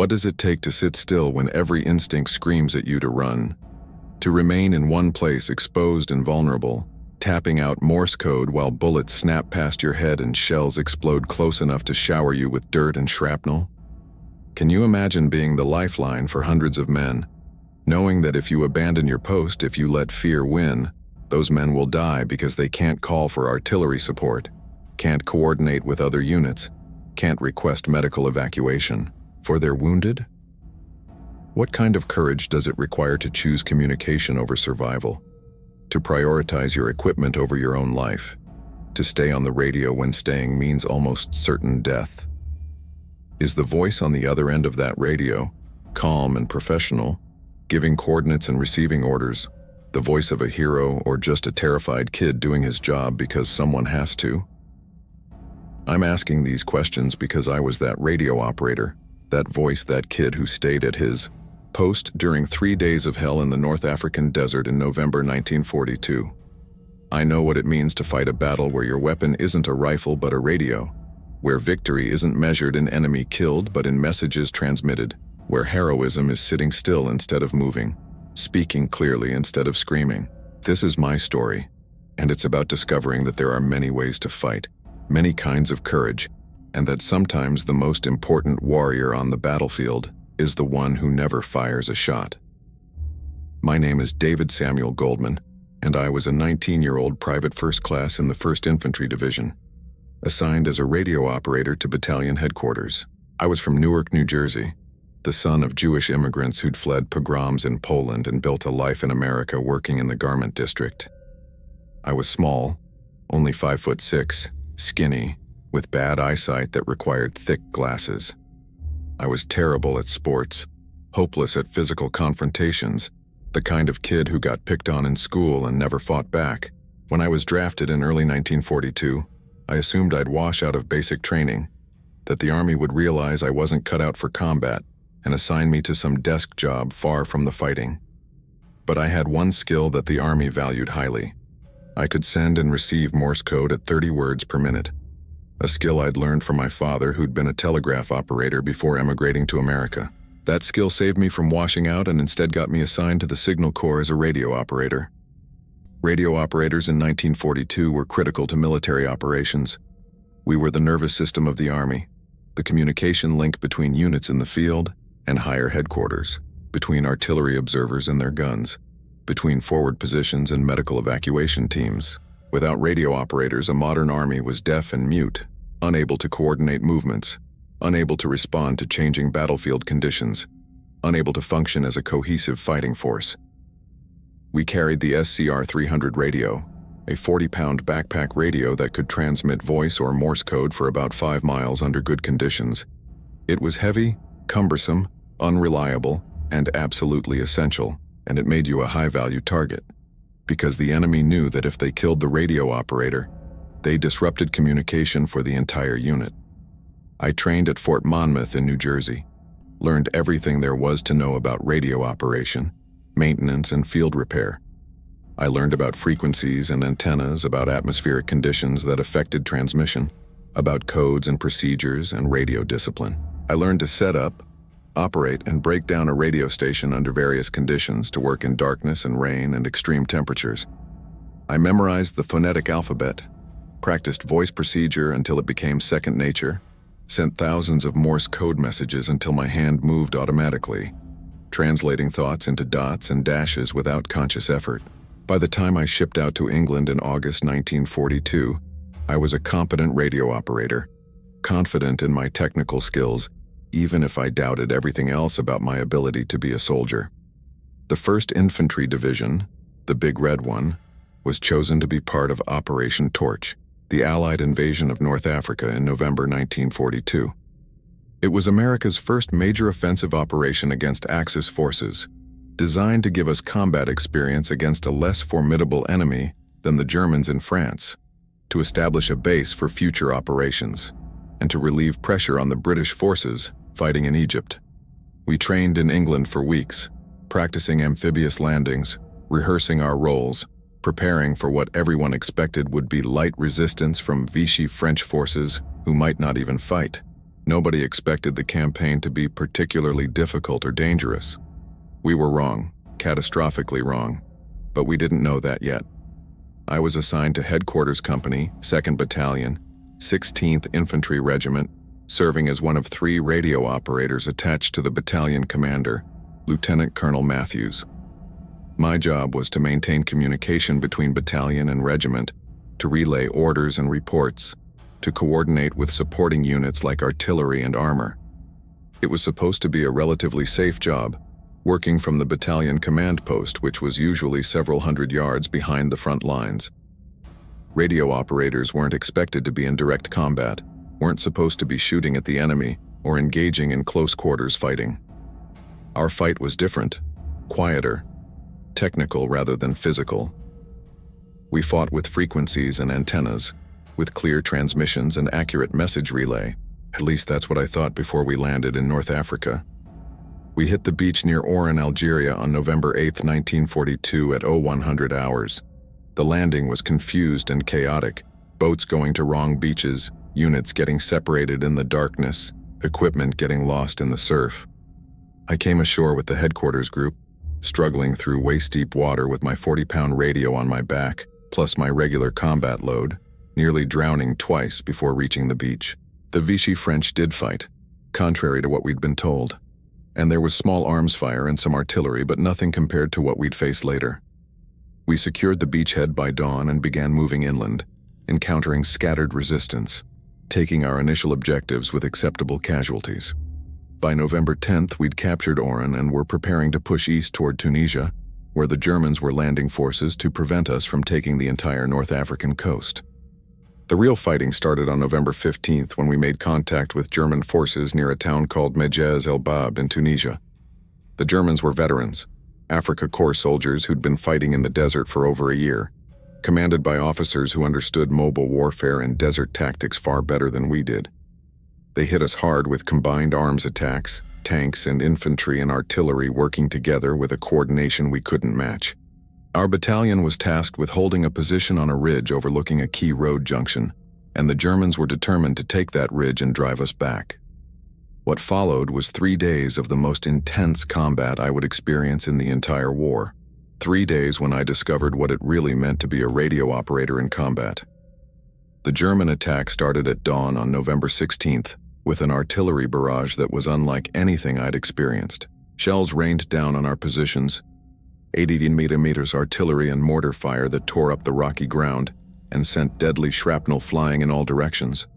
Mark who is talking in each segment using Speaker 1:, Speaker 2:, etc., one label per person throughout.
Speaker 1: What does it take to sit still when every instinct screams at you to run? To remain in one place exposed and vulnerable, tapping out Morse code while bullets snap past your head and shells explode close enough to shower you with dirt and shrapnel? Can you imagine being the lifeline for hundreds of men, knowing that if you abandon your post, if you let fear win, those men will die because they can't call for artillery support, can't coordinate with other units, can't request medical evacuation, for they're wounded? What kind of courage does it require to choose communication over survival? To prioritize your equipment over your own life? To stay on the radio when staying means almost certain death? Is the voice on the other end of that radio, calm and professional, giving coordinates and receiving orders, the voice of a hero or just a terrified kid doing his job because someone has to? I'm asking these questions because I was that radio operator, that voice, that kid who stayed at his post during 3 days of hell in the North African desert in November 1942. I know what it means to fight a battle where your weapon isn't a rifle but a radio, where victory isn't measured in enemy killed but in messages transmitted, where heroism is sitting still instead of moving, speaking clearly instead of screaming. This is my story, and it's about discovering that there are many ways to fight, many kinds of courage, and that sometimes the most important warrior on the battlefield is the one who never fires a shot. My name is David Samuel Goldman, and I was a 19-year-old private first class in the 1st Infantry Division, assigned as a radio operator to battalion headquarters. I was from Newark, New Jersey, the son of Jewish immigrants who'd fled pogroms in Poland and built a life in America working in the garment district. I was small, only 5'6", skinny, with bad eyesight that required thick glasses. I was terrible at sports, hopeless at physical confrontations, the kind of kid who got picked on in school and never fought back. When I was drafted in early 1942, I assumed I'd wash out of basic training, that the Army would realize I wasn't cut out for combat and assign me to some desk job far from the fighting. But I had one skill that the Army valued highly. I could send and receive Morse code at 30 words per minute, a skill I'd learned from my father who'd been a telegraph operator before emigrating to America. That skill saved me from washing out and instead got me assigned to the Signal Corps as a radio operator. Radio operators in 1942 were critical to military operations. We were the nervous system of the Army, the communication link between units in the field and higher headquarters, between artillery observers and their guns, between forward positions and medical evacuation teams. Without radio operators, a modern army was deaf and mute, unable to coordinate movements, unable to respond to changing battlefield conditions, unable to function as a cohesive fighting force. We carried the SCR-300 radio, a 40-pound backpack radio that could transmit voice or Morse code for about 5 miles under good conditions. It was heavy, cumbersome, unreliable, and absolutely essential, and it made you a high-value target, because the enemy knew that if they killed the radio operator, they disrupted communication for the entire unit. I trained at Fort Monmouth in New Jersey, learned everything there was to know about radio operation, maintenance, and field repair. I learned about frequencies and antennas, about atmospheric conditions that affected transmission, about codes and procedures and radio discipline. I learned to set up, operate, and break down a radio station under various conditions to work in darkness and rain and extreme temperatures. I memorized the phonetic alphabet, practiced voice procedure until it became second nature, sent thousands of Morse code messages until my hand moved automatically, translating thoughts into dots and dashes without conscious effort. By the time I shipped out to England in August 1942, I was a competent radio operator, confident in my technical skills, even if I doubted everything else about my ability to be a soldier. The 1st Infantry Division, the Big Red one, was chosen to be part of Operation Torch, the Allied invasion of North Africa in November 1942. It was America's first major offensive operation against Axis forces, designed to give us combat experience against a less formidable enemy than the Germans in France, to establish a base for future operations, and to relieve pressure on the British forces fighting in Egypt. We trained in England for weeks, practicing amphibious landings, rehearsing our roles, preparing for what everyone expected would be light resistance from Vichy French forces who might not even fight. Nobody expected the campaign to be particularly difficult or dangerous. We were wrong, catastrophically wrong, but we didn't know that yet. I was assigned to Headquarters Company, 2nd Battalion, 16th Infantry Regiment, serving as one of 3 radio operators attached to the battalion commander, Lieutenant Colonel Matthews. My job was to maintain communication between battalion and regiment, to relay orders and reports, to coordinate with supporting units like artillery and armor. It was supposed to be a relatively safe job, working from the battalion command post, which was usually several hundred yards behind the front lines. Radio operators weren't expected to be in direct combat, weren't supposed to be shooting at the enemy or engaging in close quarters fighting. Our fight was different, quieter, technical rather than physical. We fought with frequencies and antennas, with clear transmissions and accurate message relay. At least that's what I thought before we landed in North Africa. We hit the beach near Oran, Algeria on November 8, 1942 at 0100 hours. The landing was confused and chaotic, boats going to wrong beaches, units getting separated in the darkness, equipment getting lost in the surf. I came ashore with the headquarters group, struggling through waist-deep water with my 40-pound radio on my back, plus my regular combat load, nearly drowning twice before reaching the beach. The Vichy French did fight, contrary to what we'd been told, and there was small arms fire and some artillery, but nothing compared to what we'd face later. We secured the beachhead by dawn and began moving inland, encountering scattered resistance, taking our initial objectives with acceptable casualties. By November 10th, we'd captured Oran and were preparing to push east toward Tunisia, where the Germans were landing forces to prevent us from taking the entire North African coast. The real fighting started on November 15th when we made contact with German forces near a town called Medjez-el-Bab in Tunisia. The Germans were veterans, Afrika Korps soldiers who'd been fighting in the desert for over a year, commanded by officers who understood mobile warfare and desert tactics far better than we did. They hit us hard with combined arms attacks, tanks and infantry and artillery working together with a coordination we couldn't match. Our battalion was tasked with holding a position on a ridge overlooking a key road junction, and the Germans were determined to take that ridge and drive us back. What followed was 3 days of the most intense combat I would experience in the entire war. 3 days when I discovered what it really meant to be a radio operator in combat. The German attack started at dawn on November 16th, with an artillery barrage that was unlike anything I'd experienced. Shells rained down on our positions, 80mm artillery and mortar fire that tore up the rocky ground and sent deadly shrapnel flying in all directions.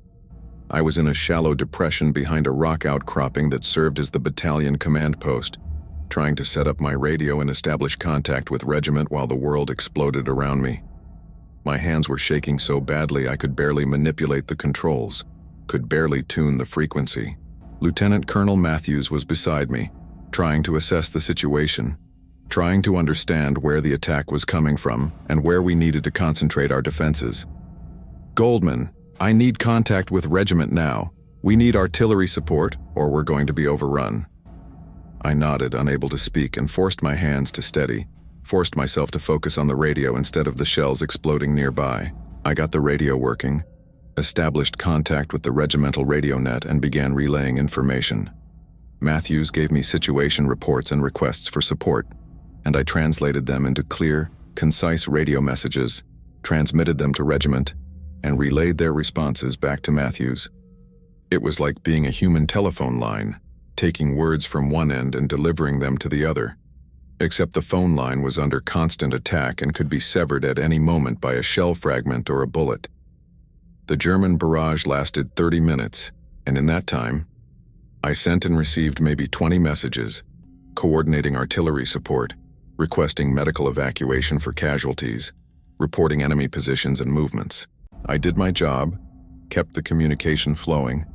Speaker 1: I was in a shallow depression behind a rock outcropping that served as the battalion command post, trying to set up my radio and establish contact with regiment while the world exploded around me. My hands were shaking so badly I could barely manipulate the controls, could barely tune the frequency. Lieutenant Colonel Matthews was beside me, trying to assess the situation, trying to understand where the attack was coming from and where we needed to concentrate our defenses. "Goldman, I need contact with regiment now. We need artillery support or we're going to be overrun." I nodded, unable to speak, and forced my hands to steady, forced myself to focus on the radio instead of the shells exploding nearby. I got the radio working, established contact with the regimental radio net, and began relaying information. Matthews gave me situation reports and requests for support, and I translated them into clear, concise radio messages, transmitted them to regiment, and relayed their responses back to Matthews. It was like being a human telephone line, taking words from one end and delivering them to the other, except the phone line was under constant attack and could be severed at any moment by a shell fragment or a bullet. The German barrage lasted 30 minutes, and in that time, I sent and received maybe 20 messages, coordinating artillery support, requesting medical evacuation for casualties, reporting enemy positions and movements. I did my job, kept the communication flowing,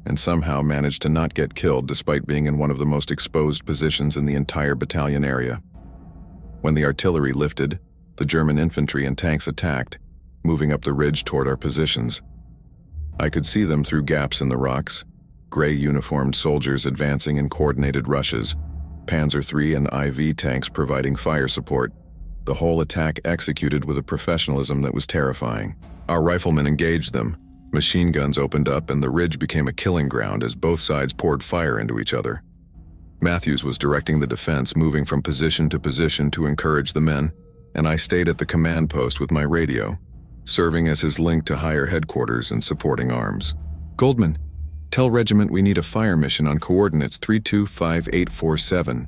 Speaker 1: and somehow managed to not get killed despite being in one of the most exposed positions in the entire battalion area. When the artillery lifted, the German infantry and tanks attacked, moving up the ridge toward our positions. I could see them through gaps in the rocks, gray uniformed soldiers advancing in coordinated rushes, Panzer III and IV tanks providing fire support, the whole attack executed with a professionalism that was terrifying. Our riflemen engaged them, Machine guns opened up and the ridge became a killing ground as both sides poured fire into each other. Matthews was directing the defense, moving from position to position to encourage the men, and I stayed at the command post with my radio, serving as his link to higher headquarters and supporting arms. Goldman, tell regiment we need a fire mission on coordinates 325847.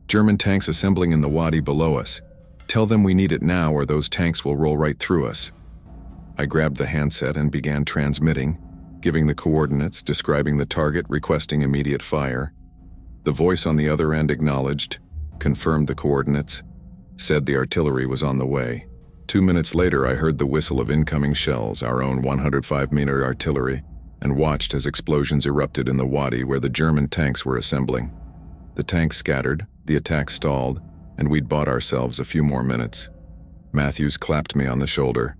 Speaker 1: German tanks assembling in the wadi below us. Tell them we need it now or those tanks will roll right through us. I grabbed the handset and began transmitting, giving the coordinates, describing the target, requesting immediate fire. The voice on the other end acknowledged, confirmed the coordinates, said the artillery was on the way. 2 minutes later, I heard the whistle of incoming shells, our own 105-meter artillery, and watched as explosions erupted in the wadi where the German tanks were assembling. The tanks scattered, the attack stalled, and we'd bought ourselves a few more minutes. Matthews clapped me on the shoulder.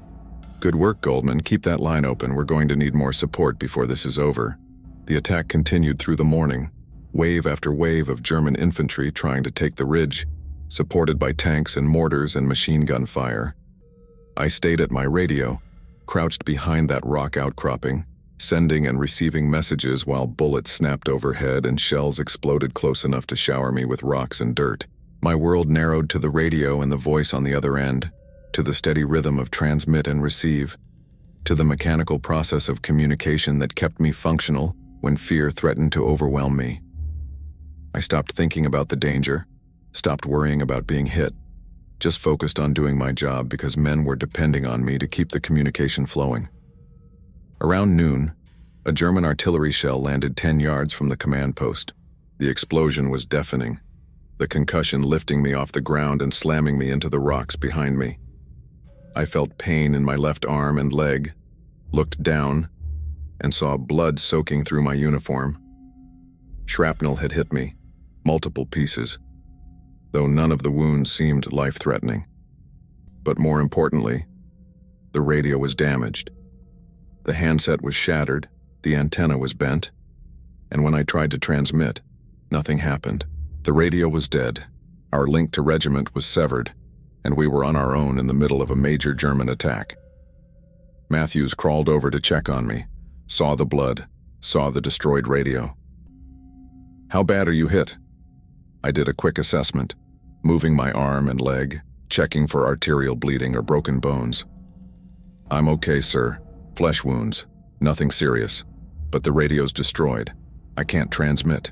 Speaker 1: Good work, Goldman. Keep that line open. We're going to need more support before this is over. The attack continued through the morning, wave after wave of German infantry trying to take the ridge, supported by tanks and mortars and machine gun fire. I stayed at my radio, crouched behind that rock outcropping, sending and receiving messages while bullets snapped overhead and shells exploded close enough to shower me with rocks and dirt. My world narrowed to the radio and the voice on the other end, to the steady rhythm of transmit and receive, to the mechanical process of communication that kept me functional when fear threatened to overwhelm me. I stopped thinking about the danger, stopped worrying about being hit, just focused on doing my job because men were depending on me to keep the communication flowing. Around noon, a German artillery shell landed 10 yards from the command post. The explosion was deafening, the concussion lifting me off the ground and slamming me into the rocks behind me. I felt pain in my left arm and leg, looked down, and saw blood soaking through my uniform. Shrapnel had hit me, multiple pieces, though none of the wounds seemed life-threatening. But more importantly, the radio was damaged. The handset was shattered, the antenna was bent, and when I tried to transmit, nothing happened. The radio was dead, our link to regiment was severed, and we were on our own in the middle of a major German attack. Matthews crawled over to check on me, saw the blood, saw the destroyed radio. How bad are you hit? I did a quick assessment, moving my arm and leg, checking for arterial bleeding or broken bones. I'm okay, sir. Flesh wounds, nothing serious, but the radio's destroyed. I can't transmit.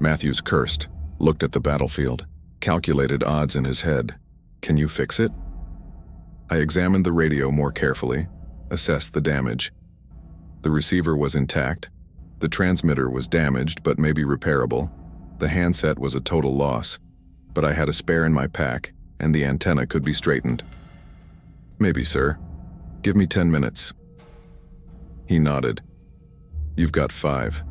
Speaker 1: Matthews cursed, looked at the battlefield, calculated odds in his head. Can you fix it? I examined the radio more carefully, assessed the damage. The receiver was intact. The transmitter was damaged but maybe repairable. The handset was a total loss, but I had a spare in my pack, and the antenna could be straightened. Maybe, sir. Give me 10 minutes. He nodded. You've got 5.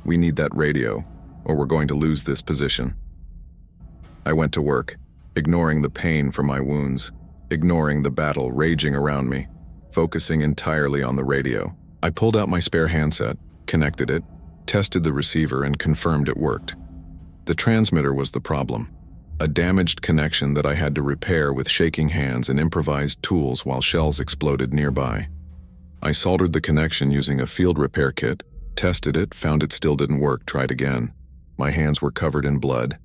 Speaker 1: We need that radio, or we're going to lose this position. I went to work, ignoring the pain from my wounds, ignoring the battle raging around me, focusing entirely on the radio. I pulled out my spare handset, connected it, tested the receiver, and confirmed it worked. The transmitter was the problem. A damaged connection that I had to repair with shaking hands and improvised tools while shells exploded nearby. I soldered the connection using a field repair kit, tested it, found it still didn't work, tried again. My hands were covered in blood.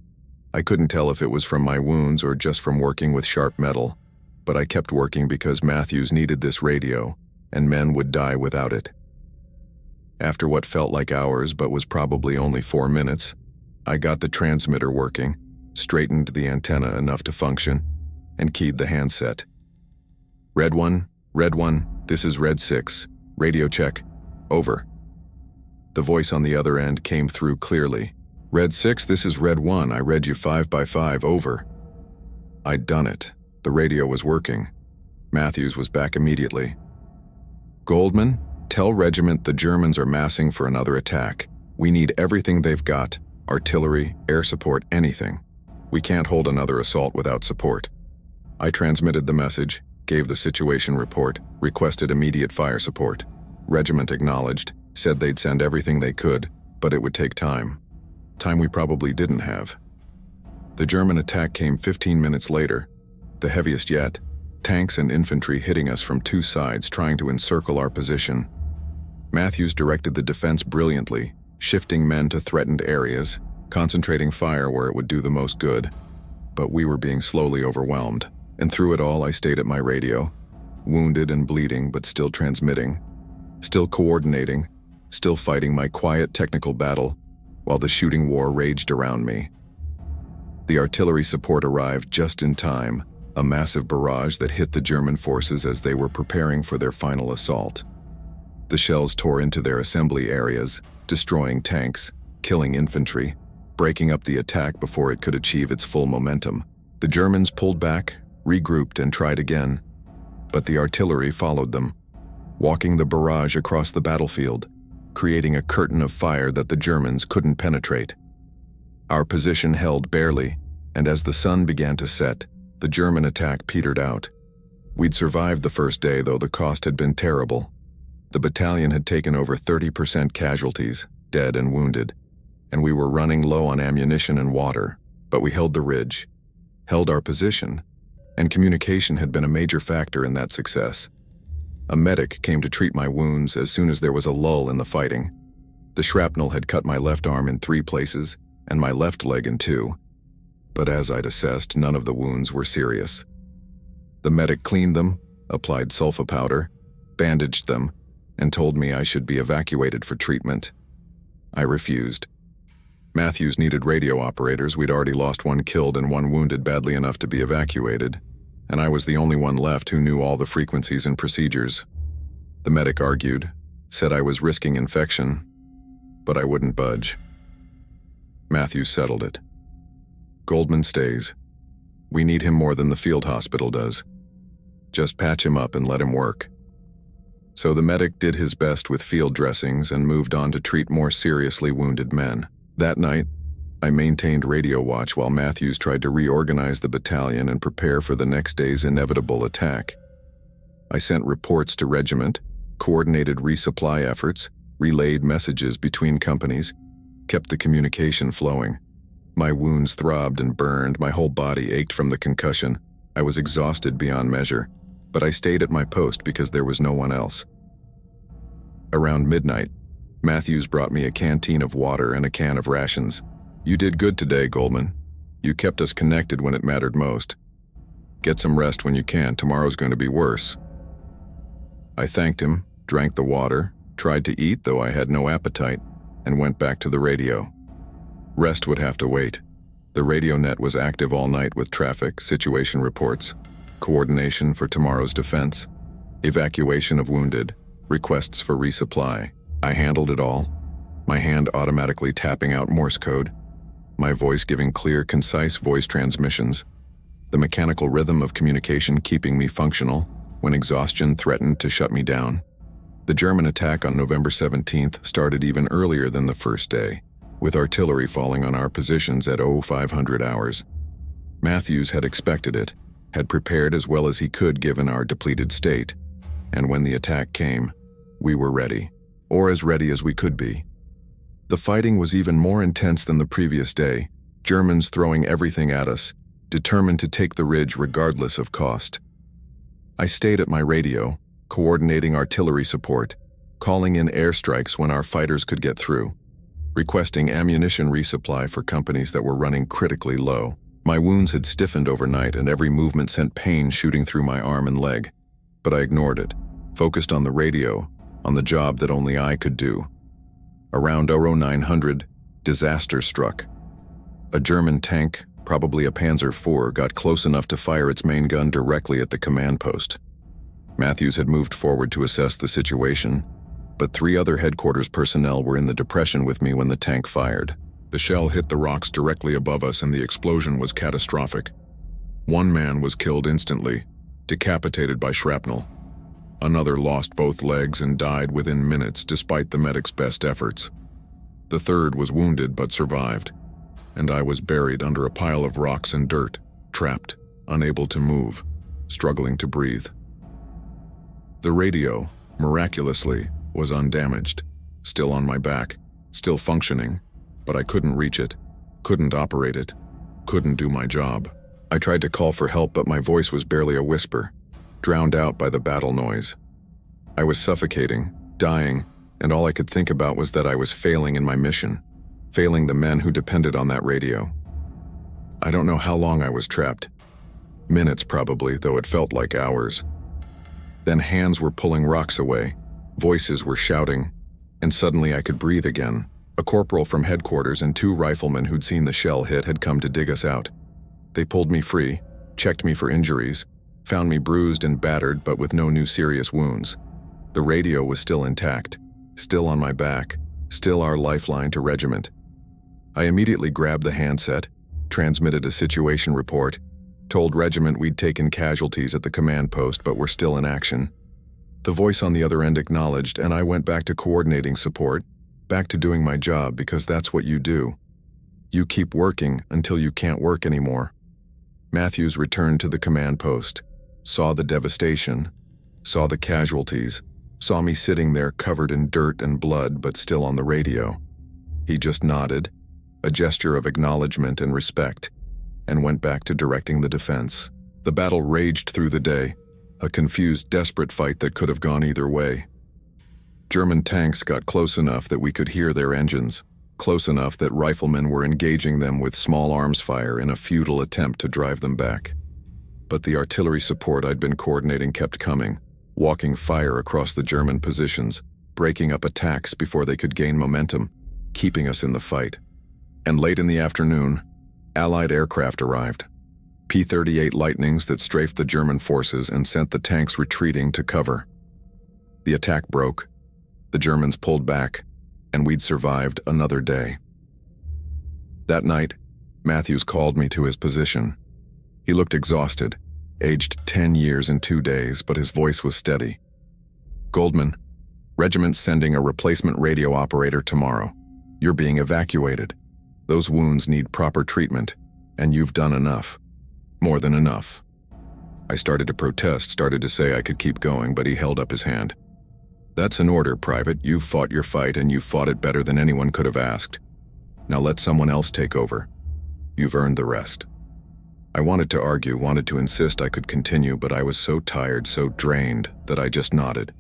Speaker 1: I couldn't tell if it was from my wounds or just from working with sharp metal, but I kept working because Matthews needed this radio, and men would die without it. After what felt like hours but was probably only 4 minutes, I got the transmitter working, straightened the antenna enough to function, and keyed the handset. Red 1, this is Red 6, radio check, over. The voice on the other end came through clearly. Red 6, this is Red 1, I read you 5 by 5, over. I'd done it. The radio was working. Matthews was back immediately. Goldman, tell regiment the Germans are massing for another attack. We need everything they've got, artillery, air support, anything. We can't hold another assault without support. I transmitted the message, gave the situation report, requested immediate fire support. Regiment acknowledged, said they'd send everything they could, but it would take time. Time we probably didn't have. The German attack came 15 minutes later, the heaviest yet, tanks and infantry hitting us from two sides trying to encircle our position. Matthews directed the defense brilliantly, shifting men to threatened areas, concentrating fire where it would do the most good. But we were being slowly overwhelmed, and through it all I stayed at my radio, wounded and bleeding but still transmitting, still coordinating, still fighting my quiet technical battle while the shooting war raged around me. The artillery support arrived just in time, a massive barrage that hit the German forces as they were preparing for their final assault. The shells tore into their assembly areas, destroying tanks, killing infantry, breaking up the attack before it could achieve its full momentum. The Germans pulled back, regrouped, and tried again, but the artillery followed them, walking the barrage across the battlefield, creating a curtain of fire that the Germans couldn't penetrate. Our position held barely, and as the sun began to set, the German attack petered out. We'd survived the first day, though the cost had been terrible. The battalion had taken over 30% casualties, dead and wounded, and we were running low on ammunition and water, but we held the ridge, held our position, and communication had been a major factor in that success. A medic came to treat my wounds as soon as there was a lull in the fighting. The shrapnel had cut my left arm in 3 places and my left leg in 2, but as I'd assessed, none of the wounds were serious. The medic cleaned them, applied sulfa powder, bandaged them, and told me I should be evacuated for treatment. I refused. Matthews needed radio operators. We'd already lost 1 killed and 1 wounded badly enough to be evacuated, and I was the only one left who knew all the frequencies and procedures. The medic argued, said I was risking infection, but I wouldn't budge. Matthews settled it. Goldman stays. We need him more than the field hospital does. Just patch him up and let him work. So the medic did his best with field dressings and moved on to treat more seriously wounded men. That night, I maintained radio watch while Matthews tried to reorganize the battalion and prepare for the next day's inevitable attack. I sent reports to regiment, coordinated resupply efforts, relayed messages between companies, kept the communication flowing. My wounds throbbed and burned, my whole body ached from the concussion. I was exhausted beyond measure, but I stayed at my post because there was no one else. Around midnight, Matthews brought me a canteen of water and a can of rations. "You did good today, Goldman. You kept us connected when it mattered most. Get some rest when you can, tomorrow's going to be worse." I thanked him, drank the water, tried to eat though I had no appetite, and went back to the radio. Rest would have to wait. The radio net was active all night with traffic, situation reports, coordination for tomorrow's defense, evacuation of wounded, requests for resupply. I handled it all, my hand automatically tapping out Morse code, my voice giving clear, concise voice transmissions, the mechanical rhythm of communication keeping me functional when exhaustion threatened to shut me down. The German attack on November 17th started even earlier than the first day, with artillery falling on our positions at 0500 hours. Matthews had expected it, had prepared as well as he could given our depleted state, and when the attack came, we were ready, or as ready as we could be. The fighting was even more intense than the previous day, Germans throwing everything at us, determined to take the ridge regardless of cost. I stayed at my radio, coordinating artillery support, calling in airstrikes when our fighters could get through, requesting ammunition resupply for companies that were running critically low. My wounds had stiffened overnight and every movement sent pain shooting through my arm and leg, but I ignored it, focused on the radio, on the job that only I could do. Around 0900, disaster struck. A German tank, probably a Panzer IV, got close enough to fire its main gun directly at the command post. Matthews had moved forward to assess the situation, but 3 other headquarters personnel were in the depression with me when the tank fired. The shell hit the rocks directly above us and the explosion was catastrophic. 1 man was killed instantly, decapitated by shrapnel. Another lost both legs and died within minutes despite the medic's best efforts. The 3rd was wounded but survived, and I was buried under a pile of rocks and dirt, trapped, unable to move, struggling to breathe. The radio, miraculously, was undamaged, still on my back, still functioning, but I couldn't reach it, couldn't operate it, couldn't do my job. I tried to call for help, but my voice was barely a whisper. drowned out by the battle noise. I was suffocating, dying, and all I could think about was that I was failing in my mission, failing the men who depended on that radio. I don't know how long I was trapped. Minutes probably, though it felt like hours. Then hands were pulling rocks away, voices were shouting, and suddenly I could breathe again. A corporal from headquarters and 2 riflemen who'd seen the shell hit had come to dig us out. They pulled me free, checked me for injuries, found me bruised and battered but with no new serious wounds. The radio was still intact, still on my back, still our lifeline to regiment. I immediately grabbed the handset, transmitted a situation report, told regiment we'd taken casualties at the command post but were still in action. The voice on the other end acknowledged, and I went back to coordinating support, back to doing my job, because that's what you do. You keep working until you can't work anymore. Matthews returned to the command post, saw the devastation, saw the casualties, saw me sitting there covered in dirt and blood but still on the radio. He just nodded, a gesture of acknowledgement and respect, and went back to directing the defense. The battle raged through the day, a confused, desperate fight that could have gone either way. German tanks got close enough that we could hear their engines, close enough that riflemen were engaging them with small arms fire in a futile attempt to drive them back. But the artillery support I'd been coordinating kept coming, walking fire across the German positions, breaking up attacks before they could gain momentum, keeping us in the fight. And late in the afternoon, Allied aircraft arrived. P-38 Lightnings that strafed the German forces and sent the tanks retreating to cover. The attack broke, the Germans pulled back, and we'd survived another day. That night, Matthews called me to his position. He looked exhausted, aged 10 years and 2 days, but his voice was steady. "Goldman, regiment's sending a replacement radio operator tomorrow. You're being evacuated. Those wounds need proper treatment, and you've done enough. More than enough." I started to protest, started to say I could keep going, but he held up his hand. "That's an order, Private. You've fought your fight, and you've fought it better than anyone could have asked. Now let someone else take over. You've earned the rest." I wanted to argue, wanted to insist I could continue, but I was so tired, so drained, that I just nodded.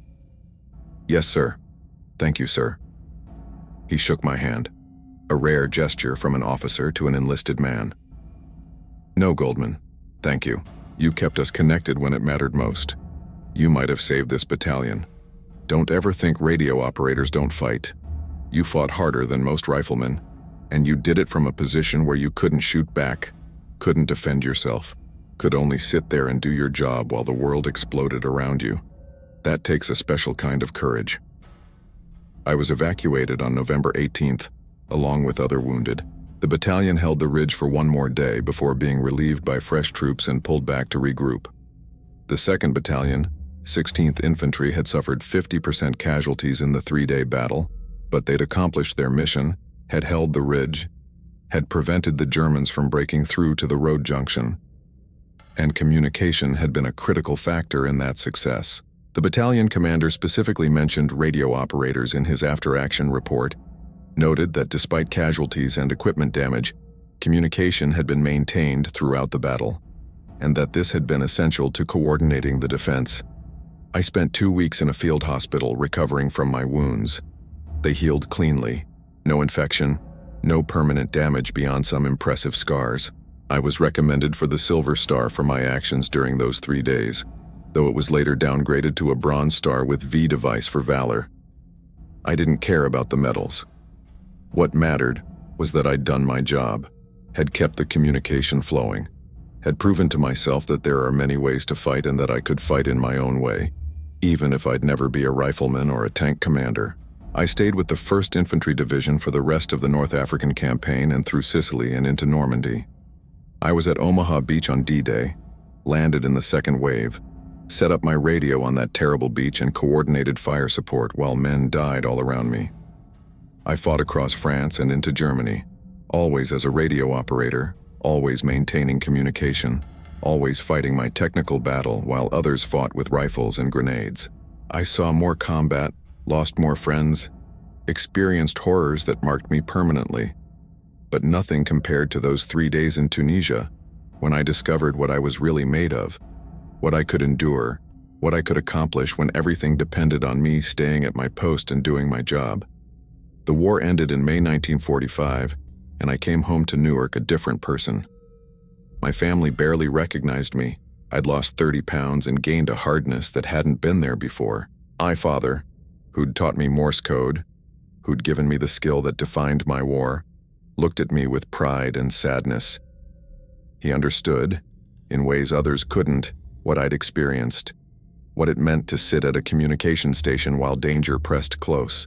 Speaker 1: "Yes, sir. Thank you, sir." He shook my hand, a rare gesture from an officer to an enlisted man. "No, Goldman, thank you. You kept us connected when it mattered most. You might have saved this battalion. Don't ever think radio operators don't fight. You fought harder than most riflemen, and you did it from a position where you couldn't shoot back, couldn't defend yourself, could only sit there and do your job while the world exploded around you. That takes a special kind of courage." I was evacuated on November 18th, along with other wounded. The battalion held the ridge for one more day before being relieved by fresh troops and pulled back to regroup. The 2nd Battalion, 16th Infantry, had suffered 50% casualties in the 3-day battle, but they'd accomplished their mission, had held the ridge, had prevented the Germans from breaking through to the road junction, and communication had been a critical factor in that success. The battalion commander specifically mentioned radio operators in his after-action report, noted that despite casualties and equipment damage, communication had been maintained throughout the battle, and that this had been essential to coordinating the defense. I spent 2 weeks in a field hospital recovering from my wounds. They healed cleanly, no infection, no permanent damage beyond some impressive scars. I was recommended for the Silver Star for my actions during those 3 days, though it was later downgraded to a Bronze Star with V device for valor. I didn't care about the medals. What mattered was that I'd done my job, had kept the communication flowing, had proven to myself that there are many ways to fight and that I could fight in my own way, even if I'd never be a rifleman or a tank commander. I stayed with the 1st Infantry Division for the rest of the North African campaign and through Sicily and into Normandy. I was at Omaha Beach on D-Day, landed in the 2nd wave, set up my radio on that terrible beach and coordinated fire support while men died all around me. I fought across France and into Germany, always as a radio operator, always maintaining communication, always fighting my technical battle while others fought with rifles and grenades. I saw more combat, lost more friends, experienced horrors that marked me permanently, but nothing compared to those 3 days in Tunisia when I discovered what I was really made of, what I could endure, what I could accomplish when everything depended on me staying at my post and doing my job. The war ended in May 1945, and I came home to Newark a different person. My family barely recognized me. I'd lost 30 pounds and gained a hardness that hadn't been there before. My father, who'd taught me Morse code, who'd given me the skill that defined my war, looked at me with pride and sadness. He understood, in ways others couldn't, what I'd experienced, what it meant to sit at a communication station while danger pressed close,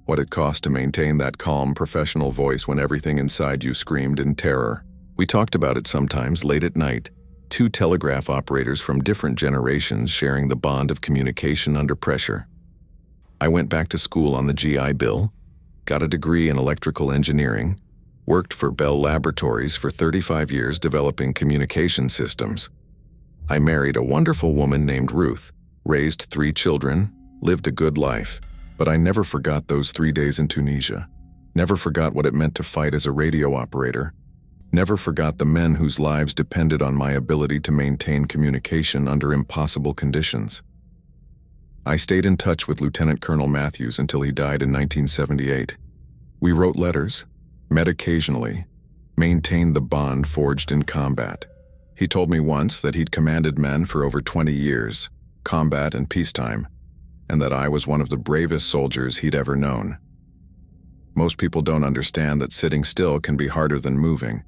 Speaker 1: what it cost to maintain that calm, professional voice when everything inside you screamed in terror. We talked about it sometimes late at night, two telegraph operators from different generations sharing the bond of communication under pressure. I went back to school on the GI Bill, got a degree in electrical engineering, worked for Bell Laboratories for 35 years developing communication systems. I married a wonderful woman named Ruth, raised 3 children, lived a good life, but I never forgot those 3 days in Tunisia, never forgot what it meant to fight as a radio operator, never forgot the men whose lives depended on my ability to maintain communication under impossible conditions. I stayed in touch with Lieutenant Colonel Matthews until he died in 1978. We wrote letters, met occasionally, maintained the bond forged in combat. He told me once that he'd commanded men for over 20 years, combat and peacetime, and that I was one of the bravest soldiers he'd ever known. Most people don't understand that sitting still can be harder than moving,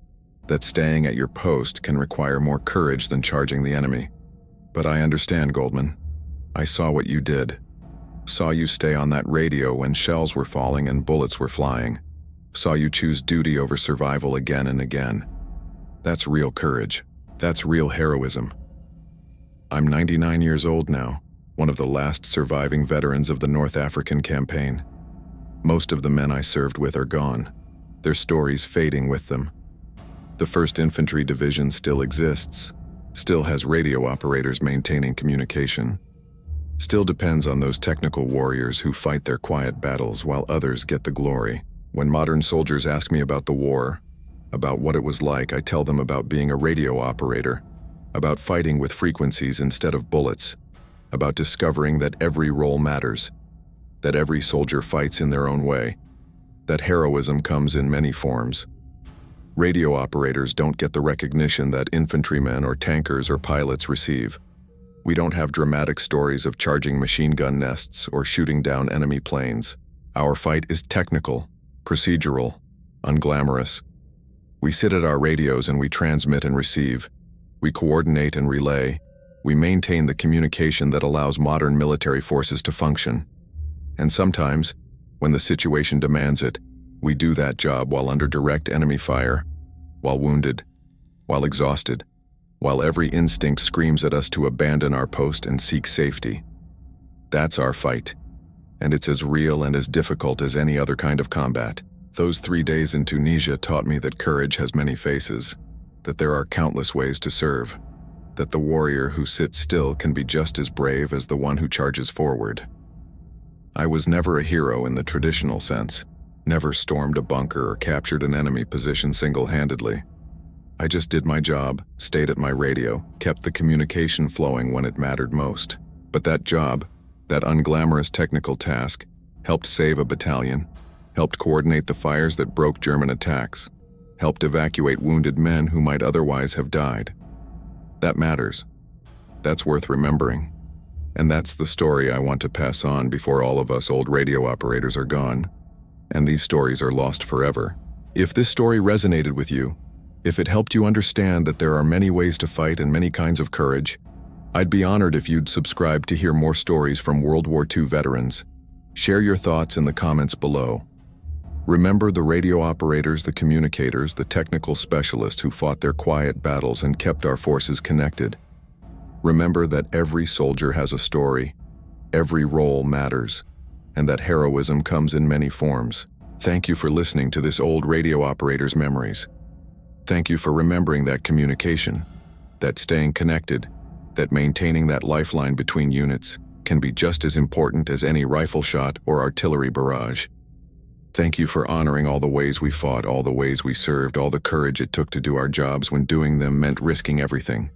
Speaker 1: that staying at your post can require more courage than charging the enemy. But I understand, Goldman. I saw what you did. Saw you stay on that radio when shells were falling and bullets were flying. Saw you choose duty over survival again and again. That's real courage. That's real heroism. I'm 99 years old now, one of the last surviving veterans of the North African campaign. Most of the men I served with are gone, their stories fading with them. The 1st Infantry Division still exists, still has radio operators maintaining communication, still depends on those technical warriors who fight their quiet battles while others get the glory. When modern soldiers ask me about the war, about what it was like, I tell them about being a radio operator, about fighting with frequencies instead of bullets, about discovering that every role matters, that every soldier fights in their own way, that heroism comes in many forms. Radio operators don't get the recognition that infantrymen or tankers or pilots receive. We don't have dramatic stories of charging machine gun nests or shooting down enemy planes. Our fight is technical, procedural, unglamorous. We sit at our radios and we transmit and receive. We coordinate and relay. We maintain the communication that allows modern military forces to function. And sometimes, when the situation demands it, we do that job while under direct enemy fire, while wounded, while exhausted, while every instinct screams at us to abandon our post and seek safety. That's our fight, and it's as real and as difficult as any other kind of combat. Those 3 days in Tunisia taught me that courage has many faces, that there are countless ways to serve, that the warrior who sits still can be just as brave as the one who charges forward. I was never a hero in the traditional sense, never stormed a bunker or captured an enemy position single-handedly. I just did my job, stayed at my radio, kept the communication flowing when it mattered most. But that job, that unglamorous technical task, helped save a battalion, helped coordinate the fires that broke German attacks, helped evacuate wounded men who might otherwise have died. That matters. That's worth remembering. And that's the story I want to pass on before all of us old radio operators are gone, and these stories are lost forever. If this story resonated with you, if it helped you understand that there are many ways to fight and many kinds of courage, I'd be honored if you'd subscribe to hear more stories from World War II veterans. Share your thoughts in the comments below. Remember the radio operators, the communicators, the technical specialists who fought their quiet battles and kept our forces connected. Remember that every soldier has a story, every role matters, and that heroism comes in many forms. Thank you for listening to this old radio operator's memories. Thank you for remembering that communication, that staying connected, that maintaining that lifeline between units can be just as important as any rifle shot or artillery barrage. Thank you for honoring all the ways we fought, all the ways we served, all the courage it took to do our jobs when doing them meant risking everything.